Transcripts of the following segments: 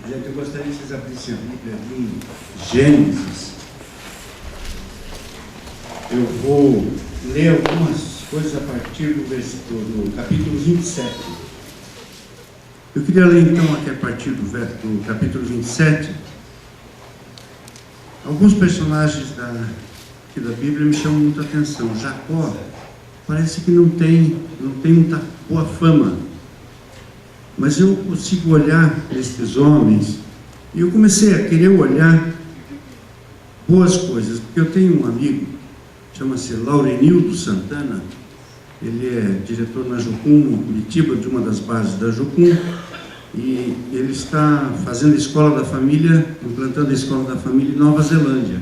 Gente, eu gostaria que vocês abrissem a Bíblia ali em Gênesis. Eu vou ler algumas coisas a partir do capítulo 27. Eu queria ler então aqui a partir do capítulo 27. Alguns personagens aqui da Bíblia me chamam muita atenção. Jacó parece que não tem muita boa fama, mas eu consigo olhar esses homens e eu comecei a querer olhar boas coisas, porque eu tenho um amigo, chama-se Laurenildo Santana, ele é diretor na Jucum, em Curitiba, de uma das bases da Jucum, e ele está fazendo a escola da família, implantando a escola da família em Nova Zelândia.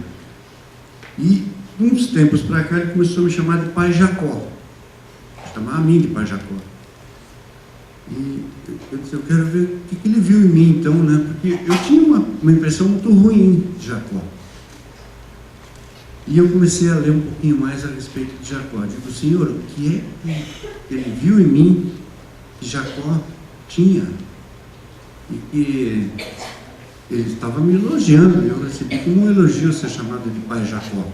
E, uns tempos para cá, ele começou a me chamar de Pai Jacó, chamar a mim de Pai Jacó. E eu disse, eu quero ver o que ele viu em mim, então, né? Porque eu tinha uma impressão muito ruim de Jacó. E eu comecei a ler um pouquinho mais a respeito de Jacó. Eu digo, Senhor, o que é que ele viu em mim que Jacó tinha? E que ele estava me elogiando, eu recebi como um elogio ser chamado de Pai Jacó.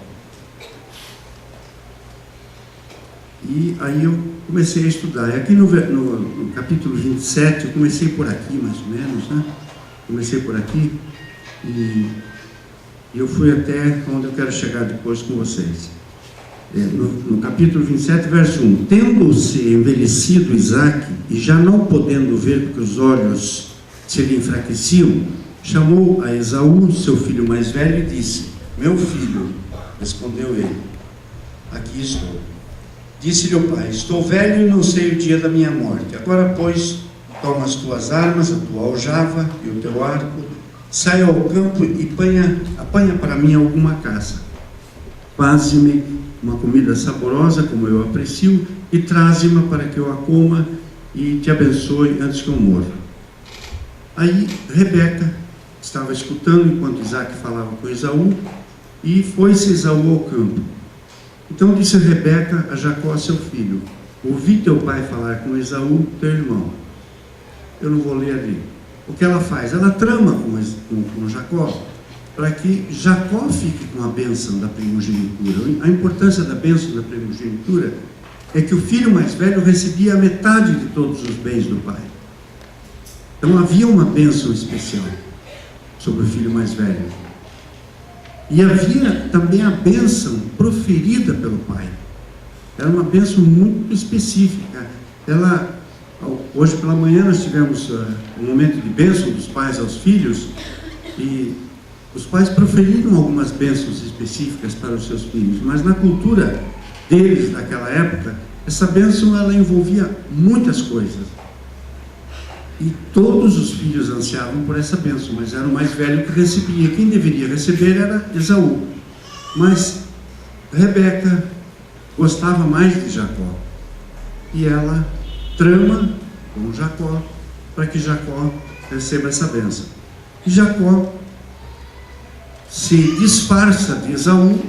E aí eu comecei a estudar. E aqui no capítulo 27, eu comecei por aqui, mais ou menos, né? Comecei por aqui e eu fui até onde eu quero chegar depois com vocês. No capítulo 27, verso 1. Tendo-se envelhecido Isaque, e já não podendo ver porque os olhos se lhe enfraqueciam, chamou a Esaú, seu filho mais velho, e disse, meu filho, respondeu ele, aqui estou. Disse-lhe o pai, estou velho e não sei o dia da minha morte. Agora, pois, toma as tuas armas, a tua aljava e o teu arco, saia ao campo e apanha para mim alguma caça. Faze-me uma comida saborosa, como eu aprecio, e traze-me para que eu a coma e te abençoe antes que eu morra. Aí, Rebeca estava escutando enquanto Isaque falava com Esaú, e foi-se Esaú ao campo. Então disse Rebeca a Jacó, seu filho, ouvi teu pai falar com Esaú, teu irmão. Eu não vou ler ali. O que ela faz? Ela trama com Jacó, para que Jacó fique com a bênção da primogenitura. A importância da bênção da primogenitura é que o filho mais velho recebia a metade de todos os bens do pai. Então havia uma bênção especial sobre o filho mais velho. E havia também a bênção proferida pelo pai. Era uma bênção muito específica. Hoje pela manhã nós tivemos um momento de bênção dos pais aos filhos, e os pais proferiram algumas bênçãos específicas para os seus filhos, mas na cultura deles naquela época, essa bênção ela envolvia muitas coisas. E todos os filhos ansiavam por essa bênção, mas era o mais velho que recebia. Quem deveria receber era Esaú. Mas Rebeca gostava mais de Jacó. E ela trama com Jacó para que Jacó receba essa bênção. E Jacó se disfarça de Esaú,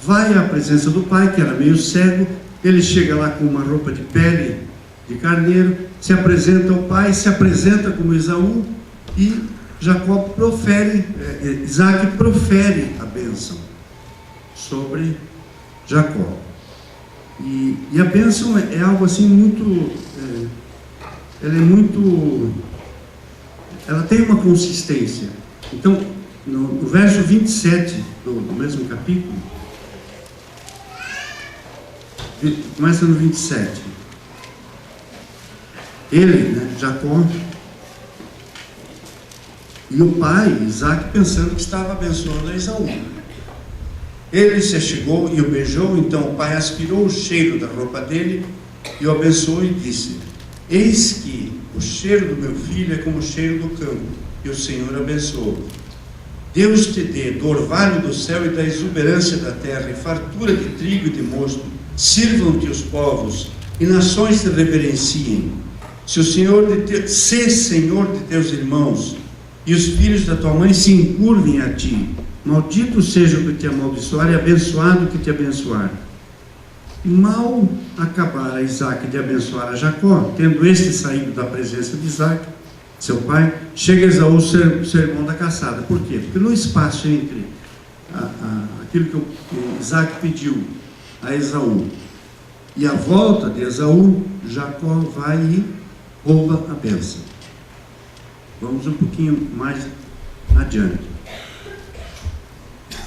vai à presença do pai, que era meio cego. Ele chega lá com uma roupa de pele de carneiro, se apresenta ao pai, se apresenta como Esaú, e Isaque profere a bênção sobre Jacó. E a bênção é algo assim muito, ela tem uma consistência. Então, no verso 27 do mesmo capítulo, começa no 27. Ele, Jacó, e o pai, Isaque, pensando que estava abençoando a Esaú. Ele se chegou e o beijou, então o pai aspirou o cheiro da roupa dele e o abençoou e disse, eis que o cheiro do meu filho é como o cheiro do campo, e o Senhor abençoou. Deus te dê do orvalho do céu e da exuberância da terra, e fartura de trigo e de mosto, sirvam-te os povos, e nações te reverenciem. Se Senhor de teus irmãos e os filhos da tua mãe se encurvem a ti, maldito seja o que te amaldiçoar e abençoado o que te abençoar. Mal acabara Isaque de abençoar a Jacó, tendo este saído da presença de Isaque, seu pai, chega Esaú, seu irmão da caçada. Por quê? Porque no espaço entre aquilo que Isaac pediu a Esaú e a volta de Esaú, Jacó vai e rouba a bênção. Vamos um pouquinho mais adiante.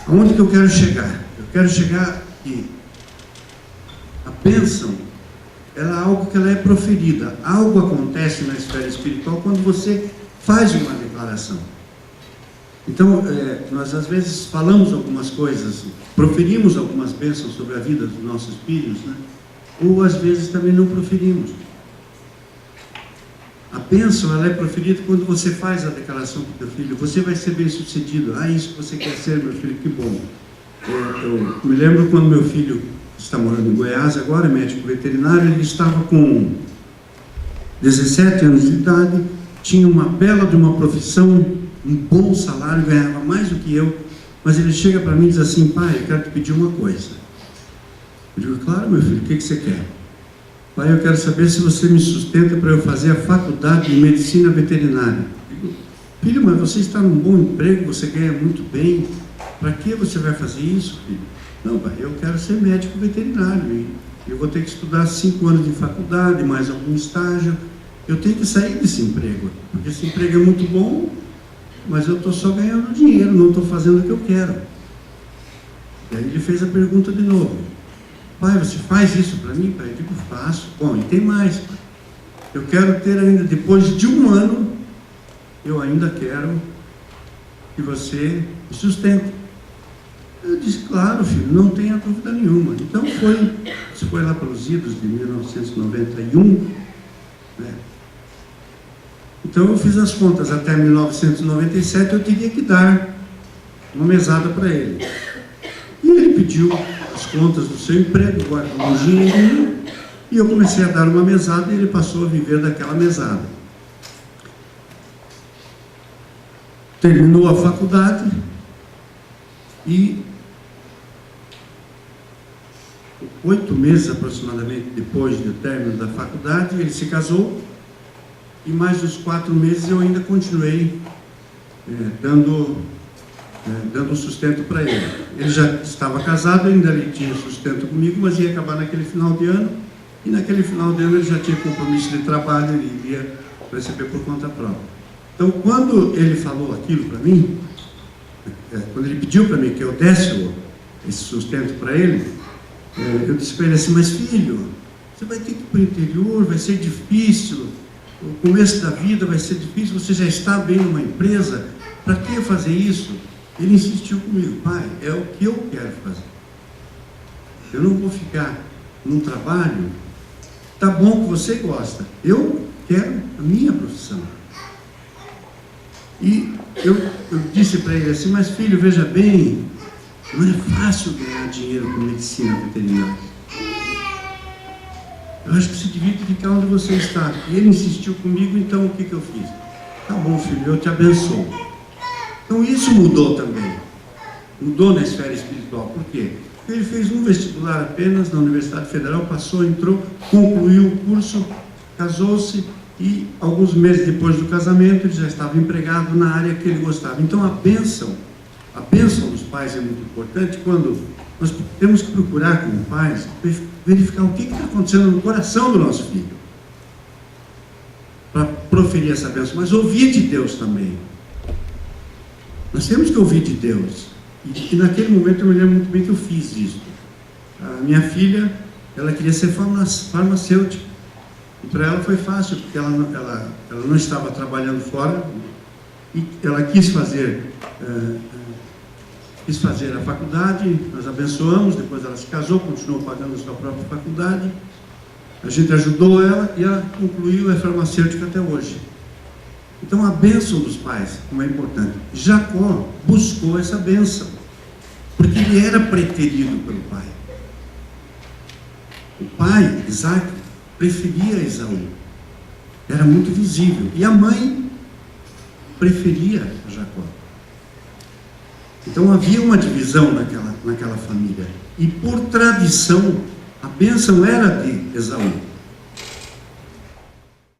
Aonde que eu quero chegar? Eu quero chegar que a bênção, ela é algo que ela é proferida. Algo acontece na esfera espiritual quando você faz uma declaração. Então, nós às vezes falamos algumas coisas, proferimos algumas bênçãos sobre a vida dos nossos filhos, né? Ou às vezes também não proferimos. A bênção, ela é proferida quando você faz a declaração para o teu filho: você vai ser bem sucedido. Isso que você quer ser, meu filho, que bom. Eu me lembro quando meu filho está morando em Goiás agora, é médico veterinário. Ele estava com 17 anos de idade, tinha uma bela de uma profissão, um bom salário, ganhava mais do que eu, mas ele chega para mim e diz assim: pai, eu quero te pedir uma coisa. Eu digo: claro, meu filho, o que você quer? Pai, eu quero saber se você me sustenta para eu fazer a faculdade de medicina veterinária. Eu digo: filho, mas você está num bom emprego, você ganha muito bem, para que você vai fazer isso, filho? Não, pai, eu quero ser médico veterinário e eu vou ter que estudar 5 anos de faculdade, mais algum estágio. Eu tenho que sair desse emprego, porque esse emprego é muito bom, mas eu estou só ganhando dinheiro, não estou fazendo o que eu quero. E aí ele fez a pergunta de novo: pai, você faz isso para mim? Pai, eu digo: faço. Bom, e tem mais, pai. Eu quero ter ainda, depois de 1 ano, eu ainda quero que você me sustente. Eu disse: claro, filho, não tenha dúvida nenhuma. Então isso foi lá pelos idos de 1991, né? Então eu fiz as contas, até 1997 eu teria que dar uma mesada para ele. E ele pediu as contas do seu emprego, guardou um dinheirinho, e eu comecei a dar uma mesada e ele passou a viver daquela mesada. Terminou a faculdade e 8 meses aproximadamente depois do término da faculdade, ele se casou, e mais uns 4 meses eu ainda continuei dando sustento para ele. Ele já estava casado, ainda ele tinha sustento comigo, mas ia acabar naquele final de ano, e naquele final de ano ele já tinha compromisso de trabalho, ele iria receber por conta própria. Então, quando ele falou aquilo para mim, quando ele pediu para mim que eu desse esse sustento para ele, eu disse para ele assim: mas filho, você vai ter que ir para o interior, vai ser difícil, o começo da vida vai ser difícil, você já está bem numa empresa, para que fazer isso? Ele insistiu comigo: pai, é o que eu quero fazer. Eu não vou ficar num trabalho, tá bom que você gosta, eu quero a minha profissão. E eu disse para ele assim: mas filho, veja bem, não é fácil ganhar dinheiro com medicina veterinária. Eu acho que você devia ficar onde você está. E ele insistiu comigo, então o que eu fiz? Tá bom, filho, eu te abençoo. Então isso mudou também. Mudou na esfera espiritual. Por quê? Porque ele fez um vestibular apenas na Universidade Federal, passou, entrou, concluiu o curso, casou-se, e alguns meses depois do casamento ele já estava empregado na área que ele gostava. Então a bênção dos pais é muito importante. Quando nós temos que procurar como pais verificar o que está acontecendo no coração do nosso filho para proferir essa bênção, mas ouvir de Deus também. Nós temos que ouvir de Deus, e naquele momento eu me lembro muito bem que eu fiz isso. A minha filha, ela queria ser farmacêutica, e para ela foi fácil, porque ela não estava trabalhando fora, e ela quis fazer a faculdade. Nós abençoamos, depois ela se casou, continuou pagando a sua própria faculdade, a gente ajudou ela, e ela concluiu, é farmacêutica até hoje. Então a bênção dos pais, como é importante. Jacó buscou essa bênção, porque ele era preterido pelo pai. O pai, Isaac, preferia Esaú, era muito visível, e a mãe preferia Jacó. Então havia uma divisão naquela família, e por tradição a bênção era de Esaú.